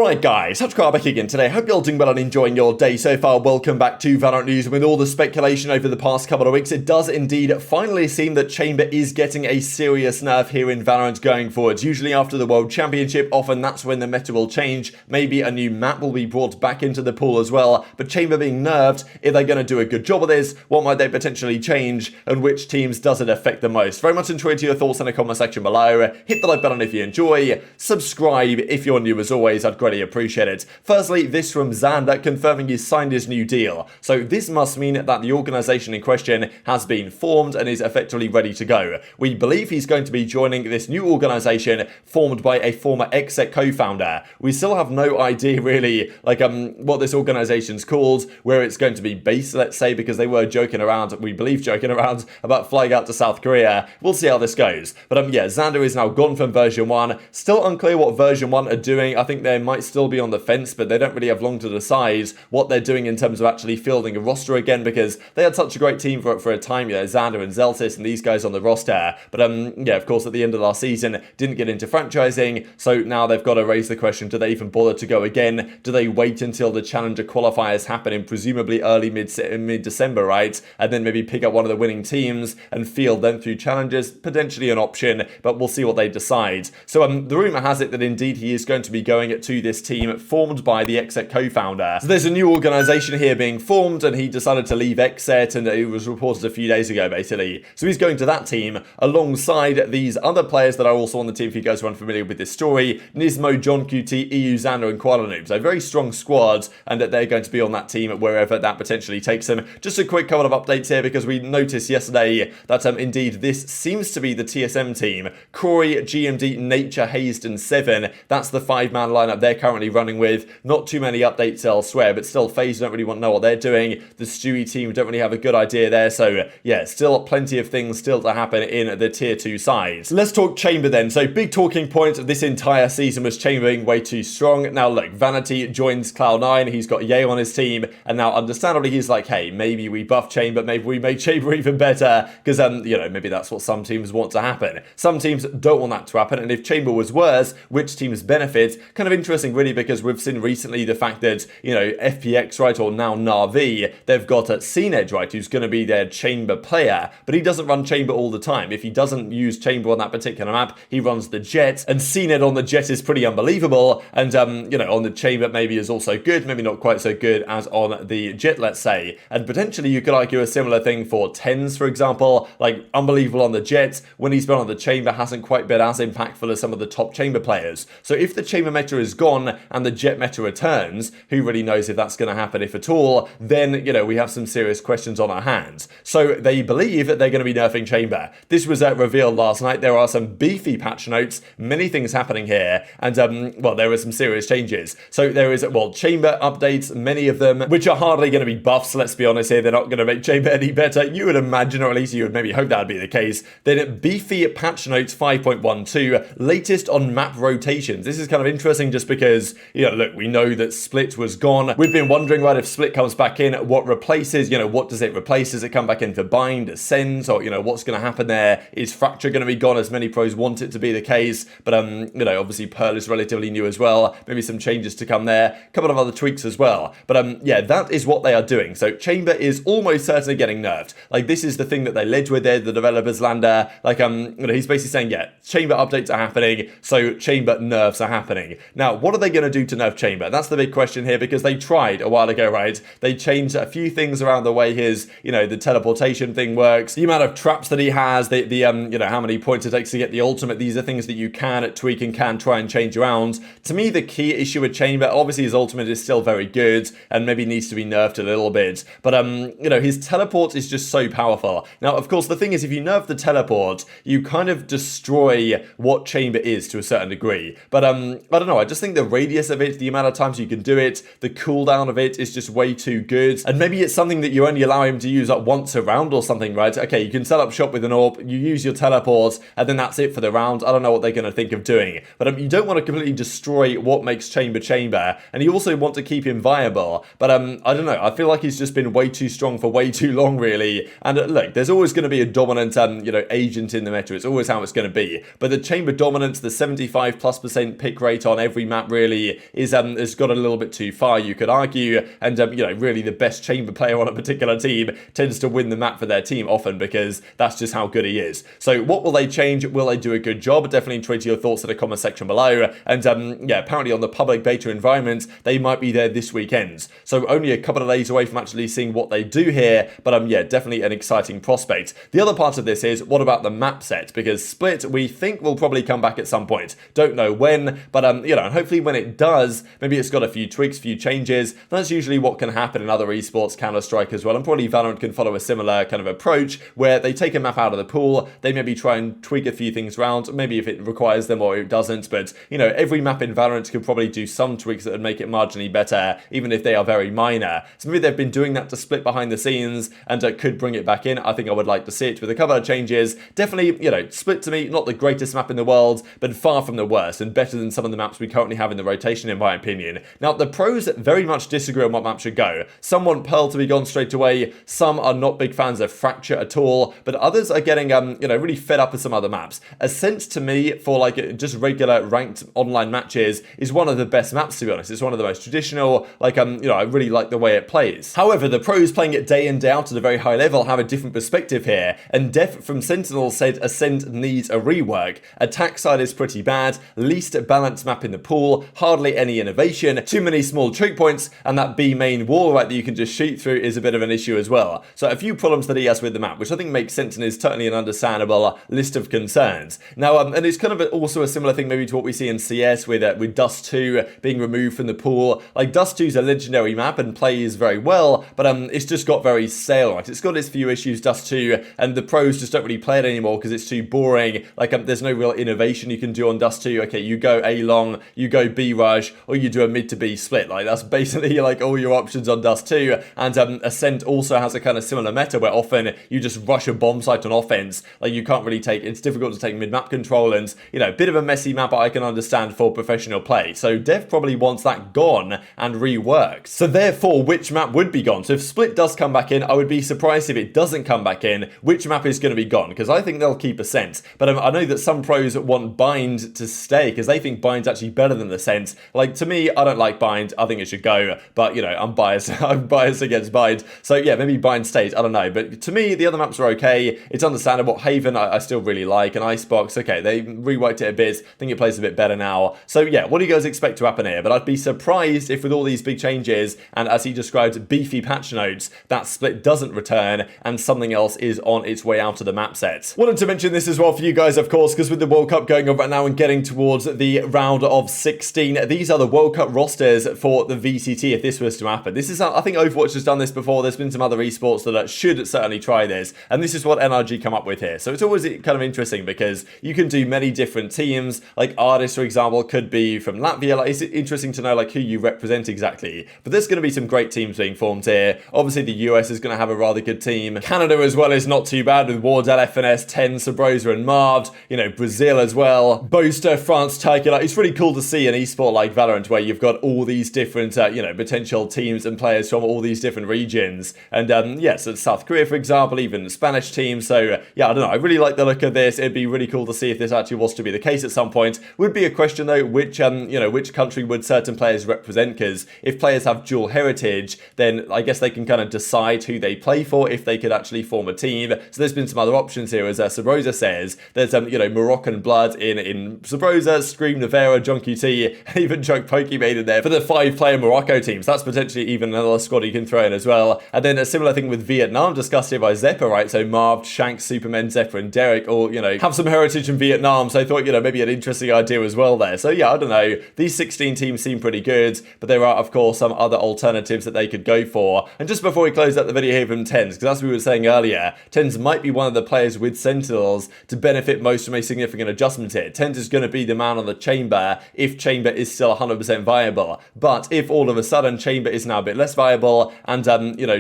Alright guys, TacticalRab back again today. Hope you're all doing well and enjoying your day so far. Welcome back to Valorant News. With all the speculation over the past couple of weeks, it does indeed finally seem that Chamber is getting a serious nerf here in Valorant going forward. Usually after the World Championship, often that's when the meta will change. Maybe a new map will be brought back into the pool as well. But Chamber being nerfed, if they're going to do a good job of this, what might they potentially change and which teams does it affect the most? Very much enjoyed your thoughts in the comment section below. Hit the like button if you enjoy. Subscribe if you're new as always. I'd greatly appreciate it. Firstly, this from Xander confirming he's signed his new deal. So this must mean that the organisation in question has been formed and is effectively ready to go. We believe he's going to be joining this new organisation formed by a former exec co-founder. We still have no idea really what this organisation's called, where it's going to be based, let's say, because they were joking around, we believe joking around, about flying out to South Korea. We'll see how this goes. But yeah, Xander is now gone from version 1. Still unclear what version 1 are doing. I think they might still be on the fence, but they don't really have long to decide what they're doing in terms of actually fielding a roster again, because they had such a great team for a time, you know, Xander and Zeltis and these guys on the roster. But yeah, of course, at the end of last season, didn't get into franchising, so now they've got to raise the question, do they even bother to go again? Do they wait until the Challenger qualifiers happen in presumably early mid-December, right? And then maybe pick up one of the winning teams and field them through Challengers? Potentially an option, but we'll see what they decide. So the rumour has it that indeed he is going to be going to this team formed by the exec co-founder. So there's a new organisation here being formed, and he decided to leave exec, and it was reported a few days ago, basically. So he's going to that team alongside these other players that are also on the team, if you guys are unfamiliar with this story: Nismo, John QT, EU, Xander, and Kuala Noob. So a very strong squad, and that they're going to be on that team wherever that potentially takes them. Just a quick couple of updates here, because we noticed yesterday that indeed this seems to be the TSM team. Corey, GMD, Nature, Hazed, and Seven. That's the 5-man lineup they're currently running with. Not too many updates elsewhere, but still FaZe don't really want to know what they're doing. The Stewie team don't really have a good idea there, so yeah, still plenty of things still to happen in the tier 2 side. So let's talk Chamber then. So big talking point of this entire season was Chamber being way too strong. Now look, Vanity joins Cloud9, he's got Ye on his team, and now understandably he's like, hey, maybe we buff Chamber, maybe we make Chamber even better, because you know, maybe that's what some teams want to happen. Some teams don't want that to happen, and if Chamber was worse, which teams benefit? Kind of interesting really, because we've seen recently the fact that, you know, FPX, right, or now Na'Vi, they've got cNed, right, who's going to be their Chamber player, but he doesn't run Chamber all the time. If he doesn't use Chamber on that particular map, he runs the Jet, and cNed on the Jet is pretty unbelievable, and you know, on the Chamber maybe is also good, maybe not quite so good as on the Jet, let's say. And potentially you could argue a similar thing for TenZ, for example, like unbelievable on the Jet, when he's been on the Chamber hasn't quite been as impactful as some of the top Chamber players. So if the Chamber meta is gone and the Jet meta returns, who really knows if that's going to happen, if at all, then, you know, we have some serious questions on our hands. So they believe that they're going to be nerfing Chamber. This was revealed last night. There are some beefy patch notes, many things happening here, and well, there are some serious changes. So there is, well, Chamber updates, many of them, which are hardly going to be buffs, let's be honest here. They're not going to make Chamber any better. You would imagine, or at least you would maybe hope that would be the case. Then beefy patch notes 5.12, latest on map rotations. This is kind of interesting just because, you know, look, we know that Split was gone. We've been wondering, right, if Split comes back in, what replaces, you know, what does it replace? Does it come back in for Bind, Ascend, or, you know, what's going to happen there? Is Fracture going to be gone, as many pros want it to be the case? But, you know, obviously Pearl is relatively new as well. Maybe some changes to come there. A couple of other tweaks as well. But, yeah, that is what they are doing. So Chamber is almost certainly getting nerfed. Like, this is the thing that they led with there, the developers lander. Like, you know, he's basically saying, yeah, Chamber updates are happening, so Chamber nerfs are happening. Now, what are they going to do to nerf Chamber? That's the big question here, because they tried a while ago, right? They changed a few things around the way his, you know, the teleportation thing works, the amount of traps that he has, the you know, how many points it takes to get the ultimate. These are things that you can tweak and can try and change around. To me, the key issue with Chamber, obviously his ultimate is still very good and maybe needs to be nerfed a little bit, but you know, his teleport is just so powerful. Now, of course, the thing is, if you nerf the teleport, you kind of destroy what Chamber is to a certain degree. But I don't know, I just think the radius of it, the amount of times you can do it, the cooldown of it is just way too good. And maybe it's something that you only allow him to use like once a round or something, right? Okay, you can set up shop with an AWP, you use your teleport, and then that's it for the round. I don't know what they're going to think of doing. But you don't want to completely destroy what makes Chamber, and you also want to keep him viable. But I don't know, I feel like he's just been way too strong for way too long, really. And look, there's always going to be a dominant you know, agent in the meta. It's always how it's going to be. But the Chamber dominance, the 75+% pick rate on every map really is has got a little bit too far, you could argue, and really the best chamber player on a particular team tends to win the map for their team often because that's just how good he is. So what will they change? Will they do a good job? Definitely tweet your thoughts in the comment section below. And apparently on the public beta environment, they might be there this weekend. So only a couple of days away from actually seeing what they do here, but definitely an exciting prospect. The other part of this is, what about the map set? Because Split, we think, will probably come back at some point. Don't know when, but and hopefully when it does, maybe it's got a few tweaks, few changes. That's usually what can happen in other esports, Counter-Strike as well, and probably Valorant can follow a similar kind of approach, where they take a map out of the pool, they maybe try and tweak a few things around, maybe if it requires them or it doesn't, but every map in Valorant could probably do some tweaks that would make it marginally better, even if they are very minor. So maybe they've been doing that to Split behind the scenes, and could bring it back in. I think I would like to see it with a couple of changes. Definitely, Split to me, not the greatest map in the world, but far from the worst, and better than some of the maps we currently have in the rotation, in my opinion. Now, the pros very much disagree on what map should go. Some want Pearl to be gone straight away, some are not big fans of Fracture at all, but others are getting, really fed up with some other maps. Ascent, to me, for like just regular ranked online matches, is one of the best maps, to be honest. It's one of the most traditional, I really like the way it plays. However, the pros playing it day in, day out at a very high level have a different perspective here, and Dephh from Sentinels said Ascent needs a rework. Attack side is pretty bad, least balanced map in the pool, hardly any innovation, too many small choke points, and that B main wall right that you can just shoot through is a bit of an issue as well. So a few problems that he has with the map, which I think makes sense and is totally an understandable list of concerns. Now, and it's kind of also a similar thing maybe to what we see in CS with Dust 2 being removed from the pool. Like, Dust 2 is a legendary map and plays very well, but it's just got very stale, right? It's got its few issues, Dust 2, and the pros just don't really play it anymore because it's too boring. Like, there's no real innovation you can do on Dust 2. Okay, you go A long, you go B rush, or you do a mid to B split. Like, that's basically like all your options on Dust 2. And Ascent also has a kind of similar meta where often you just rush a bomb site on offense. Like, you can't really take, it's difficult to take mid-map control, and a bit of a messy map, but I can understand for professional play. So Dephh probably wants that gone and reworked. So therefore, which map would be gone? So if Split does come back in, I would be surprised if it doesn't come back in. Which map is going to be gone? Because I think they'll keep Ascent. But I know that some pros want Bind to stay because they think Bind's actually better than Ascent. Like, to me, I don't like Bind. I think it should go. But, I'm biased. I'm biased against Bind. So yeah, maybe Bind stays. I don't know. But to me, the other maps are okay. It's understandable. Haven, I still really like. And Icebox, okay, they reworked it a bit. I think it plays a bit better now. So yeah, what do you guys expect to happen here? But I'd be surprised if with all these big changes, and as he described, beefy patch notes, that Split doesn't return and something else is on its way out of the map set. Wanted to mention this as well for you guys, of course, because with the World Cup going on right now and getting towards the round of 16, these are the World Cup rosters for the VCT if this was to happen. This is, I think Overwatch has done this before. There's been some other esports that should certainly try this, and this is what NRG come up with here. So it's always kind of interesting because you can do many different teams. Like Artist, for example, could be from Latvia. Like, it's interesting to know like who you represent exactly. But there's going to be some great teams being formed here. Obviously, the US is going to have a rather good team. Canada as well is not too bad with Wardell, FNS, TenZ, Sabrosa, and Marved. Brazil as well. Boaster, France, Turkey. Like, it's really cool to see an esport like Valorant where you've got all these different, potential teams and players from all these different regions. And so South Korea, for example, even Spanish teams. So yeah, I don't know. I really like the look of this. It'd be really cool to see if this actually was to be the case at some point. Would be a question though, which country would certain players represent? Because if players have dual heritage, then I guess they can kind of decide who they play for if they could actually form a team. So there's been some other options here, as Sabrosa says. There's Moroccan blood in Sabrosa, Scream, Nevera, John QT, even Chuck Pokey made in there for the 5-player Morocco teams. That's potentially even another squad you can throw in as well. And then a similar thing with Vietnam, discussed here by Zyppan, right? So Marv, Shanks, Superman, Zephyr, and Derek all, have some heritage in Vietnam. So I thought, maybe an interesting idea as well there. So yeah, I don't know. These 16 teams seem pretty good, but there are, of course, some other alternatives that they could go for. And just before we close out the video here from TenZ, because as we were saying earlier, TenZ might be one of the players with Sentinels to benefit most from a significant adjustment here. TenZ is going to be the man on the chamber if chamber is still 100% viable. But if all of a sudden chamber is now a bit less viable and,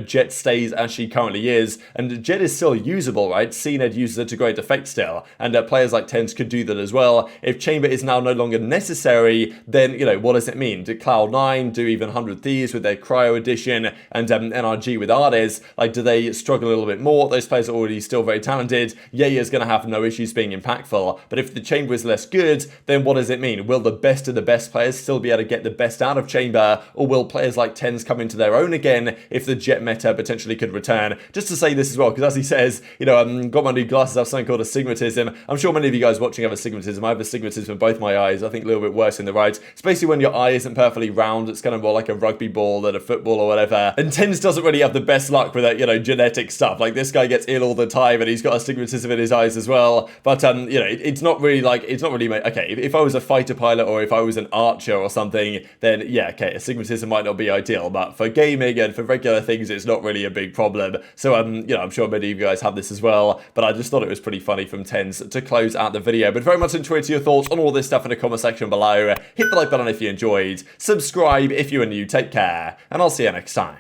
Jet stays as she currently is, and Jet is still usable, right? cNed uses it to great effect still, and players like TenZ could do that as well. If chamber is now no longer necessary, then, what does it mean? Do Cloud9 do even 100 Thieves with their Cryo edition and NRG with Ardes? Like, do they struggle a little bit more? Those players are already still very talented. Yaya is going to have no issues being impactful, but if the chamber is less good, then what does it mean? Will the best do the best players still be able to get the best out of Chamber, or will players like TenZ come into their own again if the Jet meta potentially could return? Just to say this as well, because as he says, you know, got my new glasses, I have something called astigmatism. I'm sure many of you guys watching have astigmatism. I have astigmatism in both my eyes, I think a little bit worse in the right. It's basically when your eye isn't perfectly round, it's kind of more like a rugby ball than a football or whatever. And TenZ doesn't really have the best luck with that, you know, genetic stuff. Like, this guy gets ill all the time and he's got astigmatism in his eyes as well. But, you know, it's not really like, it's not really, okay, if I was a fighter pilot or if I was an archer or something, then yeah, okay, astigmatism might not be ideal. But for gaming and for regular things, it's not really a big problem. So, you know, I'm sure many of you guys have this as well. But I just thought it was pretty funny from TenZ to close out the video. But very much enjoyed your thoughts on all this stuff in the comment section below. Hit the like button if you enjoyed. Subscribe if you are new. Take care. And I'll see you next time.